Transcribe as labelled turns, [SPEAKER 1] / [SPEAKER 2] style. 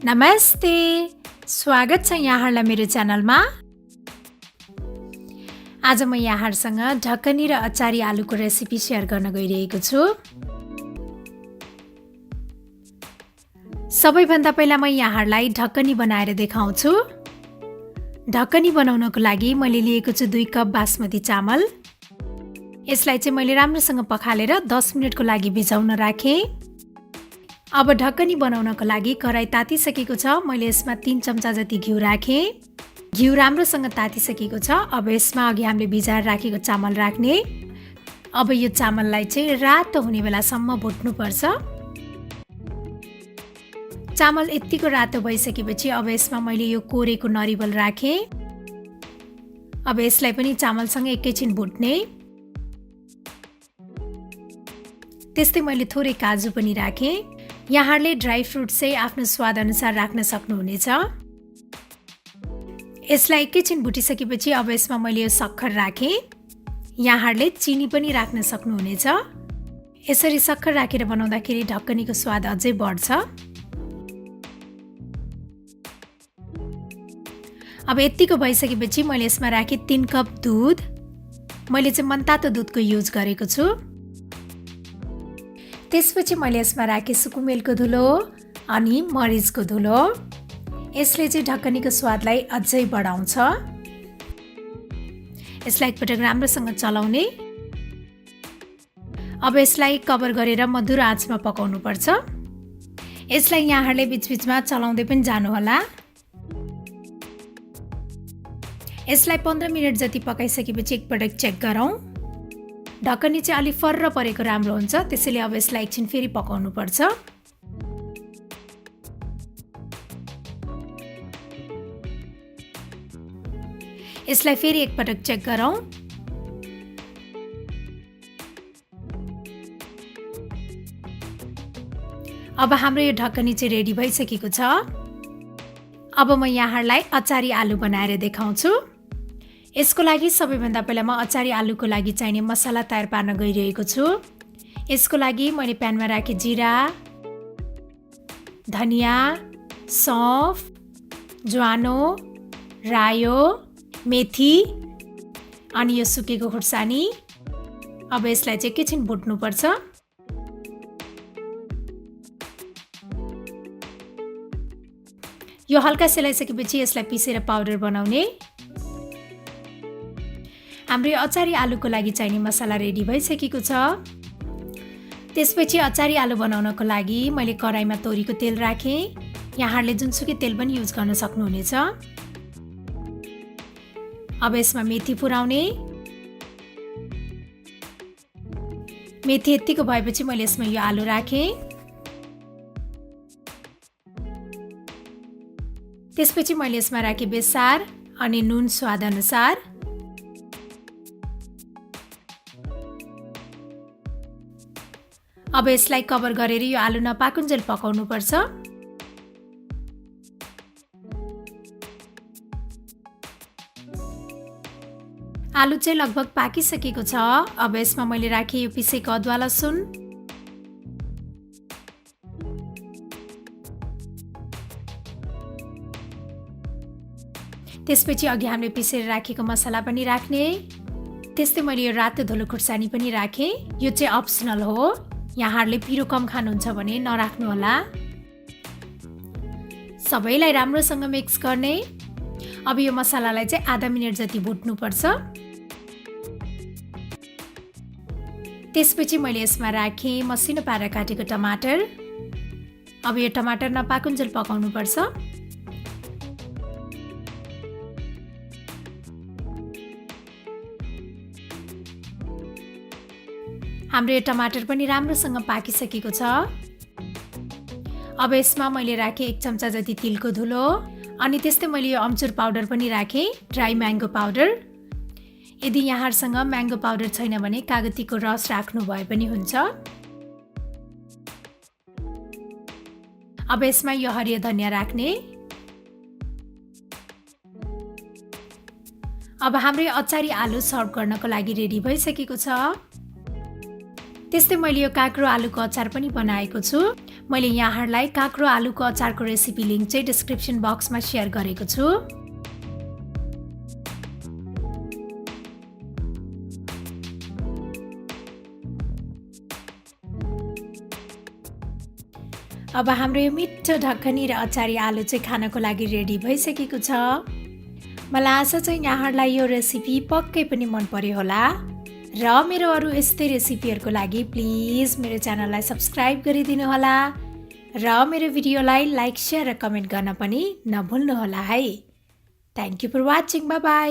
[SPEAKER 1] नमस्ते, स्वागत छ यहाँहरूलाई मेरो च्यानलमा। आज म यहाँहरूसँग ढकनी र अचारी आलुको रेसिपी सेयर गर्न गइरहेको छु। सबैभन्दा पहिला म यहाँहरूलाई ढकनी बनाएर देखाउँछु। ढकनी बनाउनको लागि मैले लिएको छु 2 कप बासमती चामल। यसलाई चाहिँ मैले राम्रोसँग पखालेर 10 मिनेटको लागि भिजाउन राखेँ। अब ढकनी बनाउनको लागि कराई तातिसकेको छ। मैले यसमा 3 चम्चा जति घिउ राखेँ। घिउ राम्रोसँग तातिसकेको छ। अब यसमा अघि हामीले भिजाएर राखेको चामल राख्ने। अब यो चामललाई चाहिँ रातो हुने बेलासम्म भुट्नुपर्छ। चामल यतिको रातो भइसकेपछि अब यसमा मैले यो कोरेको नरिवल राखेँ। अब यसलाई पनि चामलसँग एकैछिन भुट्ने। त्यस्तै मैले थोरै काजु पनि राखेँ। यहाँहरूले ड्राई फ्रुट चाहिँ आफ्नो स्वाद अनुसार राख्न सक्नुहुनेछ। यसलाई एकैछिन भुटिसकेपछि अब यसमा मैले यो सक्खर राखेँ। यहाँहरूले चिनी पनि राख्न सक्नुहुनेछ। यसरी सक्खर राखेर बनाउँदाखेरि ढकनीको स्वाद अझै बढ्छ। अब यतिको भइसकेपछि मैले यसमा राखेँ 3 कप दुध। मैले चाहिँ मनतातो दुधको युज गरेको छु। त्यसपछि मैले यसमा राखेँ सुकुमेलको धुलो अनि मरिचको धुलो। यसले चाहिँ ढकनीको स्वादलाई अझै बढाउँछ। यसलाई एकपटक राम्रोसँग चलाउने। अब यसलाई कभर गरेर मधुरो आँचमा पकाउनु पर्छ। यसलाई यहाँहरूले बीचबीचमा चलाउँदै पनि जानुहोला। यसलाई 15 मिनेट जति पकाइसकेपछि एकपटक चेक गरौँ। ढकनी चाहिँ अलि फर्र परेको राम्रो हुन्छ। त्यसैले अब यसलाई एकछिन फेरि पकाउनु पर्छ। यसलाई फेरि एकपटक चेक गरौँ। अब हाम्रो यो ढकनी चाहिँ रेडी भइसकेको छ। अब म यहाँहरूलाई अचारी आलु बनाएर देखाउँछु। यसको लागि सबैभन्दा पहिला म अचारी आलुको लागि चाहिने मसला तयार पार्न गइरहेको छु। यसको लागि मैले प्यानमा राखेँ जिरा, धनिया, सौंफ, ज्वानो, रायो, मेथी अनि यो सुकेको खुर्सानी। अब यसलाई चाहिँ एकैछिन भुट्नुपर्छ। यो हल्का सेलाइसकेपछि यसलाई पिसेर पाउडर बनाउने। हाम्रो यो अचारी आलुको लागि चाहिने मसला रेडी भइसकेको छ। त्यसपछि अचारी आलु बनाउनको लागि मैले कराईमा तोरीको तेल राखेँ। यहाँहरूले जुनसुकै तेल पनि युज गर्न सक्नुहुनेछ। अब यसमा मेथी पुराउने। मेथी यतिको भएपछि मैले यसमा यो आलु राखेँ। त्यसपछि मैले यसमा राखेँ बेसार अनि नुन स्वाद अनुसार। अब यसलाई कभर गरेर यो आलु नपाकुन्जेल पकाउनु पर्छ। आलु चाहिँ लगभग पाकिसकेको छ। अब यसमा मैले राखेँ यो पिसेको अदुवा लसुन। त्यसपछि अघि हामीले पिसेर राखेको मसला पनि राख्ने। त्यस्तै मैले यो रातो धुलो खुर्सानी पनि राखेँ। यो चाहिँ अप्सनल हो। यहाँहरूले पिरो कम खानुहुन्छ भने नराख्नु होला। सबैलाई राम्रोसँग मिक्स गर्ने। अब यो मसलालाई चाहिँ आधा मिनेट जति भुट्नुपर्छ। त्यसपछि मैले यसमा राखेँ मसिनो पारेर काटेको टमाटर। अब यो टमाटर नपाकुन्जेल पकाउनु पर्छ। हाम्रो यो टमाटर पनि राम्रोसँग पाकिसकेको छ। अब यसमा मैले राखेँ 1 चम्चा जति तिलको धुलो अनि त्यस्तै मैले यो अम्चुर पाउडर पनि राखेँ, ड्राई म्याङ्गो पाउडर। यदि यहाँहरूसँग म्याङ्गो पाउडर छैन भने कागतीको रस राख्नु भए पनि हुन्छ। अब यसमा यो हरियो धनिया राख्ने। अब हाम्रो यो अचारी आलु सर्भ गर्नको लागि रेडी भइसकेको छ। त्यस्तै मैले यो काँक्रो आलुको अचार पनि बनाएको छु। मैले यहाँहरूलाई काँक्रो आलुको अचारको रेसिपी लिंक चाहिँ डिस्क्रिप्सन बक्समा शेयर गरेको छु। अब हाम्रो यो मिठो ढकनी र अचारी आलु चाहिँ खानको लागि रेडी भइसकेको छ। मलाई आशा चाहिँ यहाँहरूलाई यो रेसिपी पक्कै पनि मन पर्यो होला र मेरो अरू यस्तै रेसिपीहरूको लागि प्लिज मेरो च्यानललाई सब्स्क्राइब गरिदिनु होला र मेरो भिडियोलाई लाइक, शेयर र कमेन्ट गर्न पनि नभुल्नु होला है। Thank you for watching. Bye by.